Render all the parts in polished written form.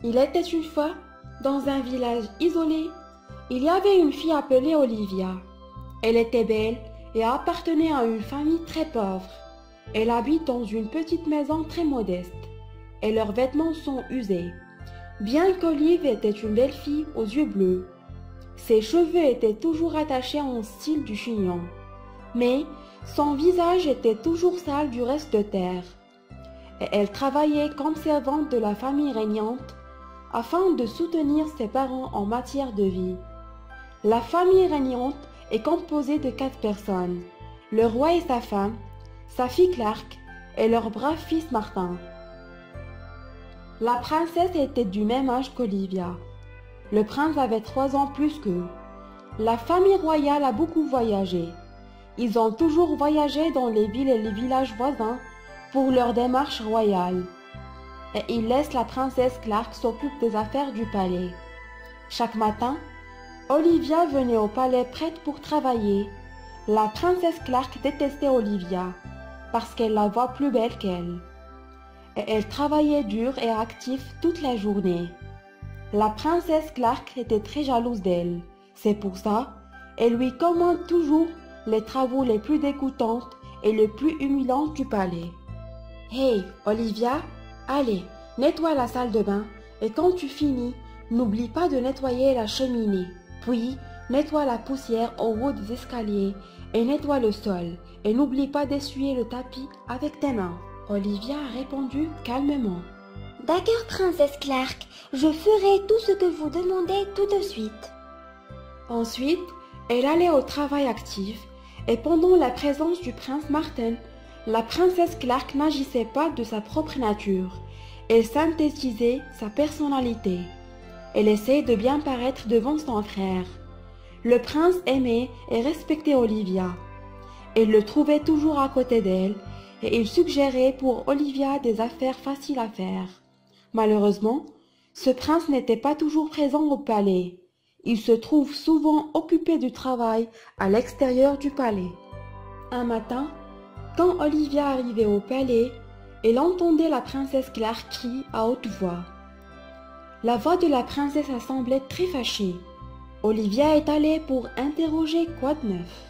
Il était une fois, dans un village isolé, il y avait une fille appelée Olivia. Elle était belle et appartenait à une famille très pauvre. Elle habite dans une petite maison très modeste et leurs vêtements sont usés. Bien qu'Olive était une belle fille aux yeux bleus, ses cheveux étaient toujours attachés en style du chignon, mais son visage était toujours sale du reste de terre. Et elle travaillait comme servante de la famille régnante afin de soutenir ses parents en matière de vie. La famille régnante est composée de 4 personnes, le roi et sa femme, sa fille Clark et leur brave fils Martin. La princesse était du même âge qu'Olivia. Le prince avait 3 ans plus qu'eux. La famille royale a beaucoup voyagé. Ils ont toujours voyagé dans les villes et les villages voisins pour leur démarche royale. Et ils laissent la princesse Clark s'occuper des affaires du palais. Chaque matin, Olivia venait au palais prête pour travailler. La princesse Clark détestait Olivia parce qu'elle la voit plus belle qu'elle. Et elle travaillait dur et actif toute la journée. La princesse Clark était très jalouse d'elle. C'est pour ça, elle lui commande toujours les travaux les plus dégoûtants et les plus humiliants du palais. « Hey, Olivia, allez, nettoie la salle de bain et quand tu finis, n'oublie pas de nettoyer la cheminée. Puis, nettoie la poussière au haut des escaliers et nettoie le sol. Et n'oublie pas d'essuyer le tapis avec tes mains. » Olivia a répondu calmement. « D'accord, princesse Clark, je ferai tout ce que vous demandez tout de suite. » Ensuite, elle allait au travail actif et pendant la présence du prince Martin, la princesse Clark n'agissait pas de sa propre nature. Elle synthétisait sa personnalité. Elle essayait de bien paraître devant son frère. Le prince aimait et respectait Olivia. Elle le trouvait toujours à côté d'elle et il suggérait pour Olivia des affaires faciles à faire. Malheureusement, ce prince n'était pas toujours présent au palais. Il se trouve souvent occupé du travail à l'extérieur du palais. Un matin, quand Olivia arrivait au palais, elle entendait la princesse Clark crier à haute voix. La voix de la princesse semblait très fâchée. Olivia est allée pour interroger quoi de neuf.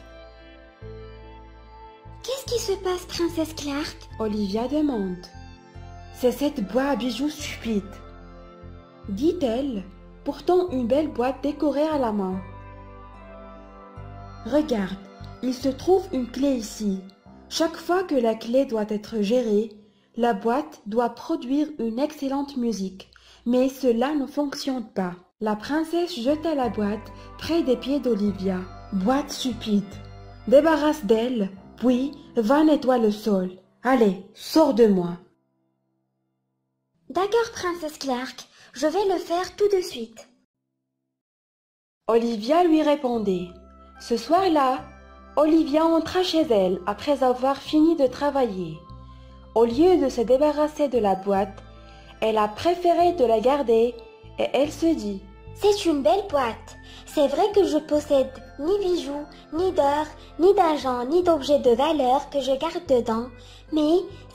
« Qu'est-ce qui se passe, princesse Clark ?» Olivia demande. « C'est cette boîte à bijoux stupide, » dit-elle, portant une belle boîte décorée à la main. « Regarde, il se trouve une clé ici. Chaque fois que la clé doit être gérée, la boîte doit produire une excellente musique, mais cela ne fonctionne pas. » La princesse jeta la boîte près des pieds d'Olivia. « Boîte stupide, débarrasse d'elle, puis va nettoyer le sol. Allez, sors de moi. » « D'accord, princesse Clark, je vais le faire tout de suite. » Olivia lui répondait. Ce soir-là, Olivia entra chez elle après avoir fini de travailler. Au lieu de se débarrasser de la boîte, elle a préféré de la garder et elle se dit « C'est une belle boîte. C'est vrai que je possède ni bijoux, ni d'or, ni d'argent, ni d'objets de valeur que je garde dedans, mais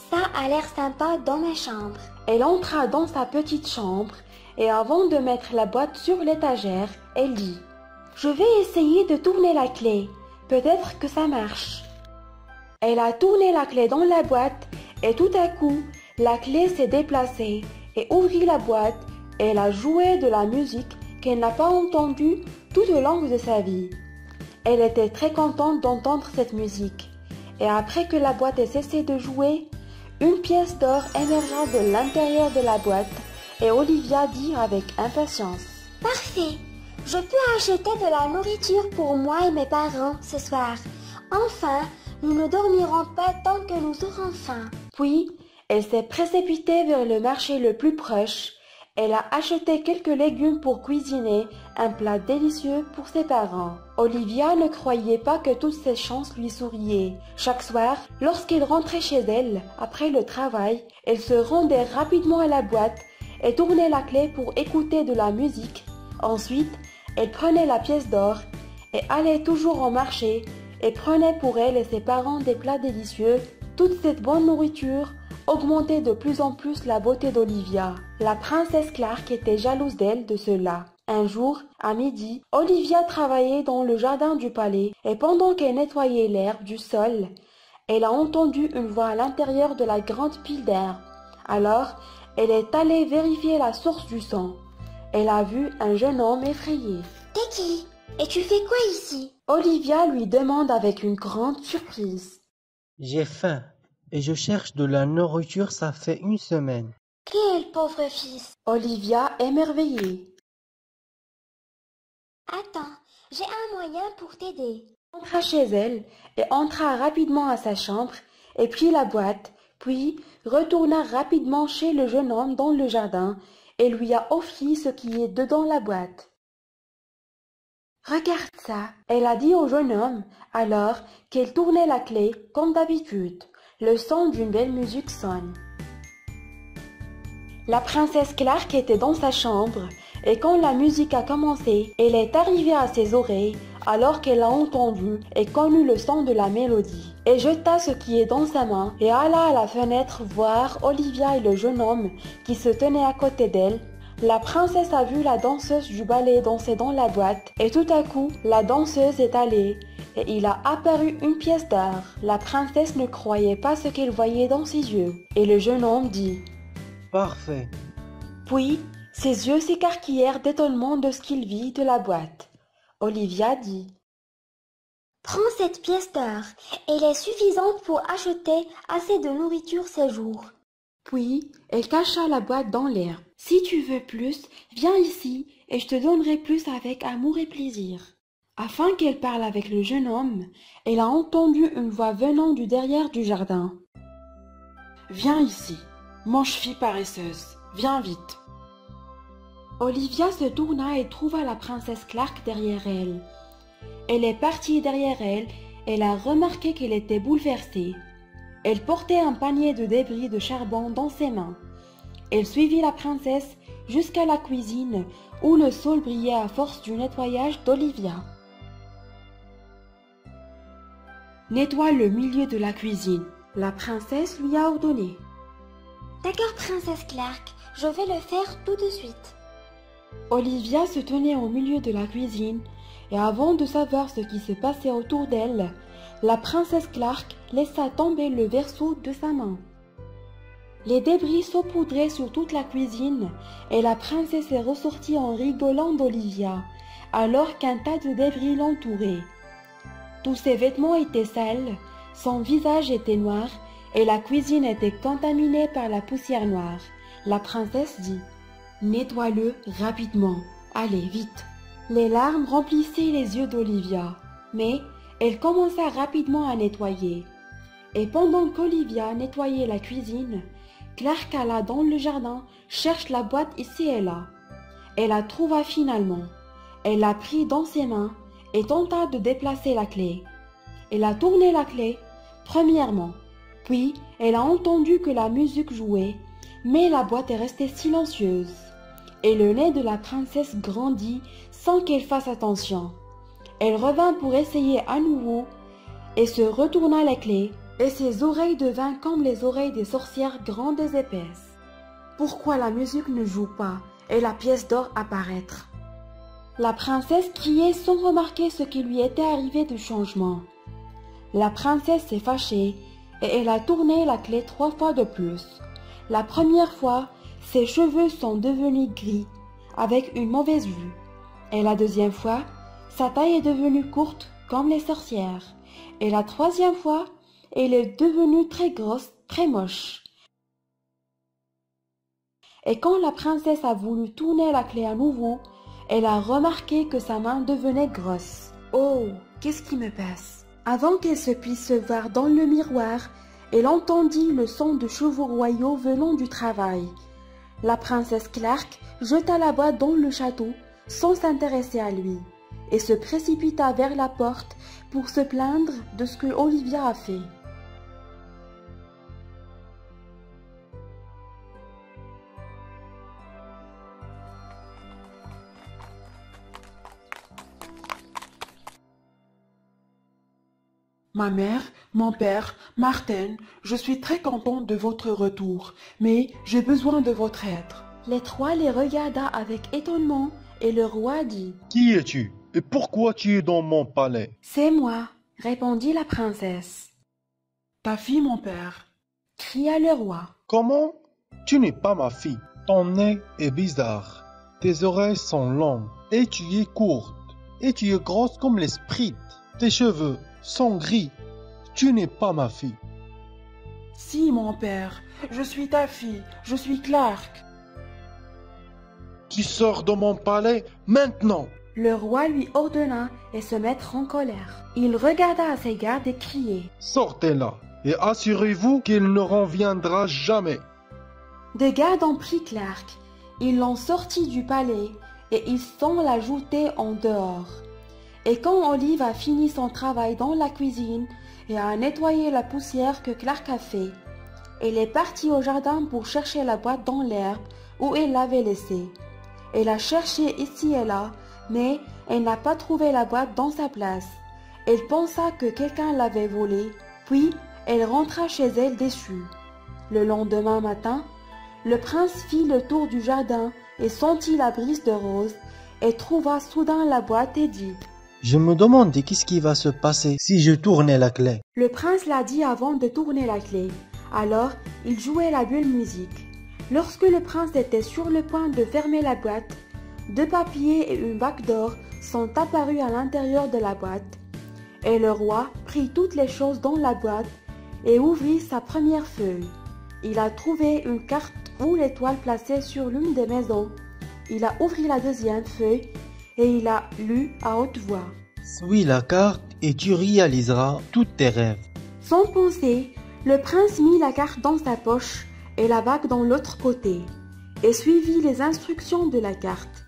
ça a l'air sympa dans ma chambre. » Elle entra dans sa petite chambre et avant de mettre la boîte sur l'étagère, elle dit « Je vais essayer de tourner la clé, peut-être que ça marche. » Elle a tourné la clé dans la boîte et tout à coup, la clé s'est déplacée et ouvrit la boîte et elle a joué de la musique qu'elle n'a pas entendue tout au long de sa vie. Elle était très contente d'entendre cette musique et après que la boîte ait cessé de jouer, une pièce d'or émergea de l'intérieur de la boîte et Olivia dit avec impatience « Parfait, je peux acheter de la nourriture pour moi et mes parents ce soir. Enfin, nous ne dormirons pas tant que nous aurons faim. » Puis, elle s'est précipitée vers le marché le plus proche. Elle a acheté quelques légumes pour cuisiner un plat délicieux pour ses parents. Olivia ne croyait pas que toutes ces chances lui souriaient. Chaque soir, lorsqu'elle rentrait chez elle, après le travail, elle se rendait rapidement à la boîte et tournait la clé pour écouter de la musique. Ensuite, elle prenait la pièce d'or et allait toujours au marché et prenait pour elle et ses parents des plats délicieux. Toute cette bonne nourriture augmentait de plus en plus la beauté d'Olivia. La princesse Clark était jalouse d'elle de cela. Un jour, à midi, Olivia travaillait dans le jardin du palais et pendant qu'elle nettoyait l'herbe du sol, elle a entendu une voix à l'intérieur de la grande pile d'herbe. Alors, elle est allée vérifier la source du son. Elle a vu un jeune homme effrayé. « T'es qui? Et tu fais quoi ici ?» Olivia lui demande avec une grande surprise. « J'ai faim et je cherche de la nourriture, ça fait une semaine. » « Quel pauvre fils !» Olivia émerveillée. « Attends, j'ai un moyen pour t'aider. » Entra chez elle et entra rapidement à sa chambre et prit la boîte, puis retourna rapidement chez le jeune homme dans le jardin et lui a offert ce qui est dedans la boîte. « Regarde ça !» elle a dit au jeune homme alors qu'elle tournait la clé comme d'habitude. Le son d'une belle musique sonne. La princesse Clark était dans sa chambre et quand la musique a commencé, elle est arrivée à ses oreilles alors qu'elle a entendu et connu le son de la mélodie. Elle jeta ce qui est dans sa main et alla à la fenêtre voir Olivia et le jeune homme qui se tenaient à côté d'elle. La princesse a vu la danseuse du ballet danser dans la boîte et tout à coup, la danseuse est allée et il a apparu une pièce d'or. La princesse ne croyait pas ce qu'elle voyait dans ses yeux et le jeune homme dit « Parfait. » Puis, ses yeux s'écarquillèrent d'étonnement de ce qu'il vit de la boîte. Olivia dit « Prends cette pièce d'or, elle est suffisante pour acheter assez de nourriture ces jours. » Puis, elle cacha la boîte dans l'herbe. « Si tu veux plus, viens ici et je te donnerai plus avec amour et plaisir. » Afin qu'elle parle avec le jeune homme, elle a entendu une voix venant du derrière du jardin. « Viens ici, mange fille paresseuse, viens vite. » Olivia se tourna et trouva la princesse Clark derrière elle. Elle est partie derrière elle, elle a remarqué qu'elle était bouleversée. Elle portait un panier de débris de charbon dans ses mains. Elle suivit la princesse jusqu'à la cuisine où le sol brillait à force du nettoyage d'Olivia. « Nettoie le milieu de la cuisine », la princesse lui a ordonné. « D'accord, princesse Clark, je vais le faire tout de suite. » Olivia se tenait au milieu de la cuisine et avant de savoir ce qui se passait autour d'elle, la princesse Clark laissa tomber le verso de sa main. Les débris saupoudraient sur toute la cuisine et la princesse est ressortie en rigolant d'Olivia alors qu'un tas de débris l'entourait. Tous ses vêtements étaient sales, son visage était noir et la cuisine était contaminée par la poussière noire. La princesse dit « Nettoie-le rapidement, allez vite !» Les larmes remplissaient les yeux d'Olivia, mais elle commença rapidement à nettoyer. Et pendant qu'Olivia nettoyait la cuisine, Clark alla dans le jardin, cherche la boîte ici et là. Elle la trouva finalement. Elle la prit dans ses mains et tenta de déplacer la clé. Elle a tourné la clé, premièrement, puis elle a entendu que la musique jouait, mais la boîte est restée silencieuse. Et le nez de la princesse grandit sans qu'elle fasse attention. Elle revint pour essayer à nouveau et se retourna la clé, et ses oreilles devinrent comme les oreilles des sorcières grandes et épaisses. Pourquoi la musique ne joue pas et la pièce d'or apparaître? La princesse criait sans remarquer ce qui lui était arrivé de changement. La princesse s'est fâchée et elle a tourné la clé 3 fois de plus. La première fois, ses cheveux sont devenus gris, avec une mauvaise vue. Et la deuxième fois, sa taille est devenue courte comme les sorcières. Et la troisième fois, elle est devenue très grosse, très moche. Et quand la princesse a voulu tourner la clé à nouveau, elle a remarqué que sa main devenait grosse. Oh, qu'est-ce qui me passe? Avant qu'elle se puisse se voir dans le miroir, elle entendit le son de chevaux royaux venant du travail. La princesse Clark jeta la boîte dans le château sans s'intéresser à lui et se précipita vers la porte pour se plaindre de ce que Olivia a fait. « Ma mère, mon père, Martin, je suis très content de votre retour, mais j'ai besoin de votre aide. Les trois les regarda avec étonnement et le roi dit « Qui es-tu et pourquoi tu es dans mon palais? C'est moi, répondit la princesse. Ta fille, mon père. Cria le roi. Comment? Tu n'es pas ma fille. Ton nez est bizarre. Tes oreilles sont longues et tu es courte. Et tu es grosse comme l'esprit. Tes cheveux sont gris. Tu n'es pas ma fille. Si, mon père, je suis ta fille, je suis Clark. Tu sors de mon palais maintenant. Le roi lui ordonna et se mettre en colère. Il regarda à ses gardes et criait. Sortez-la et assurez-vous qu'il ne reviendra jamais. Des gardes ont pris Clark. Ils l'ont sorti du palais et ils sont la jetés en dehors. Et quand Olive a fini son travail dans la cuisine et a nettoyé la poussière que Clark a fait, elle est partie au jardin pour chercher la boîte dans l'herbe où elle l'avait laissée. Elle a cherché ici et là, mais elle n'a pas trouvé la boîte dans sa place. Elle pensa que quelqu'un l'avait volée, puis elle rentra chez elle déçue. Le lendemain matin, le prince fit le tour du jardin et sentit la brise de rose et trouva soudain la boîte et dit « Je me demandais qu'est-ce qui va se passer si je tournais la clé. Le prince l'a dit avant de tourner la clé. Alors, il jouait la belle musique. Lorsque le prince était sur le point de fermer la boîte, 2 papiers et une bague d'or sont apparus à l'intérieur de la boîte. Et le roi prit toutes les choses dans la boîte et ouvrit sa première feuille. Il a trouvé une carte ou l'étoile placée sur l'une des maisons. Il a ouvert la deuxième feuille et il a lu à haute voix. Suis la carte et tu réaliseras tous tes rêves. Sans penser, le prince mit la carte dans sa poche et la bague dans l'autre côté, et suivit les instructions de la carte.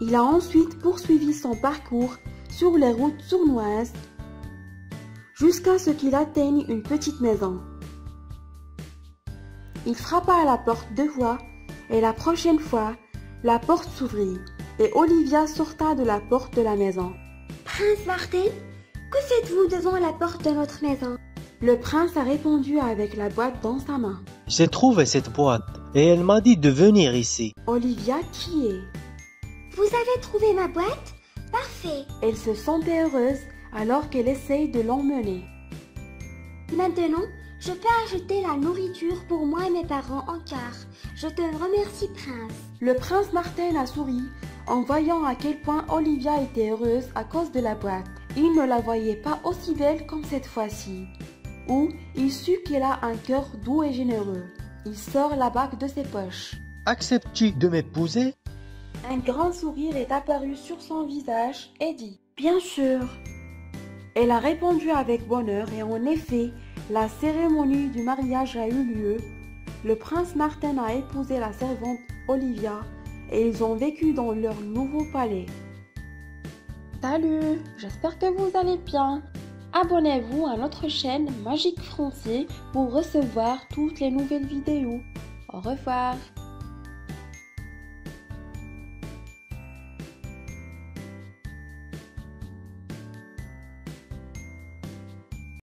Il a ensuite poursuivi son parcours sur les routes sournoises jusqu'à ce qu'il atteigne une petite maison. Il frappa à la porte 2 fois et la prochaine fois, la porte s'ouvrit et Olivia sorta de la porte de la maison. « Prince Martin, que faites-vous devant la porte de notre maison ?» Le prince a répondu avec la boîte dans sa main. J'ai trouvé cette boîte et elle m'a dit de venir ici. Olivia criait. « Vous avez trouvé ma boîte? Parfait. Elle se sentait heureuse alors qu'elle essaye de l'emmener. Maintenant, je peux acheter la nourriture pour moi et mes parents en quart. Je te remercie, prince. » Le prince Martin a souri en voyant à quel point Olivia était heureuse à cause de la boîte. Il ne la voyait pas aussi belle comme cette fois-ci. Ou il sut qu'elle a un cœur doux et généreux. Il sort la bague de ses poches. Acceptes-tu de m'épouser? Un grand sourire est apparu sur son visage et dit « Bien sûr !» Elle a répondu avec bonheur et en effet, la cérémonie du mariage a eu lieu. Le prince Martin a épousé la servante Olivia et ils ont vécu dans leur nouveau palais. Salut, j'espère que vous allez bien. Abonnez-vous à notre chaîne Magique Français pour recevoir toutes les nouvelles vidéos. Au revoir.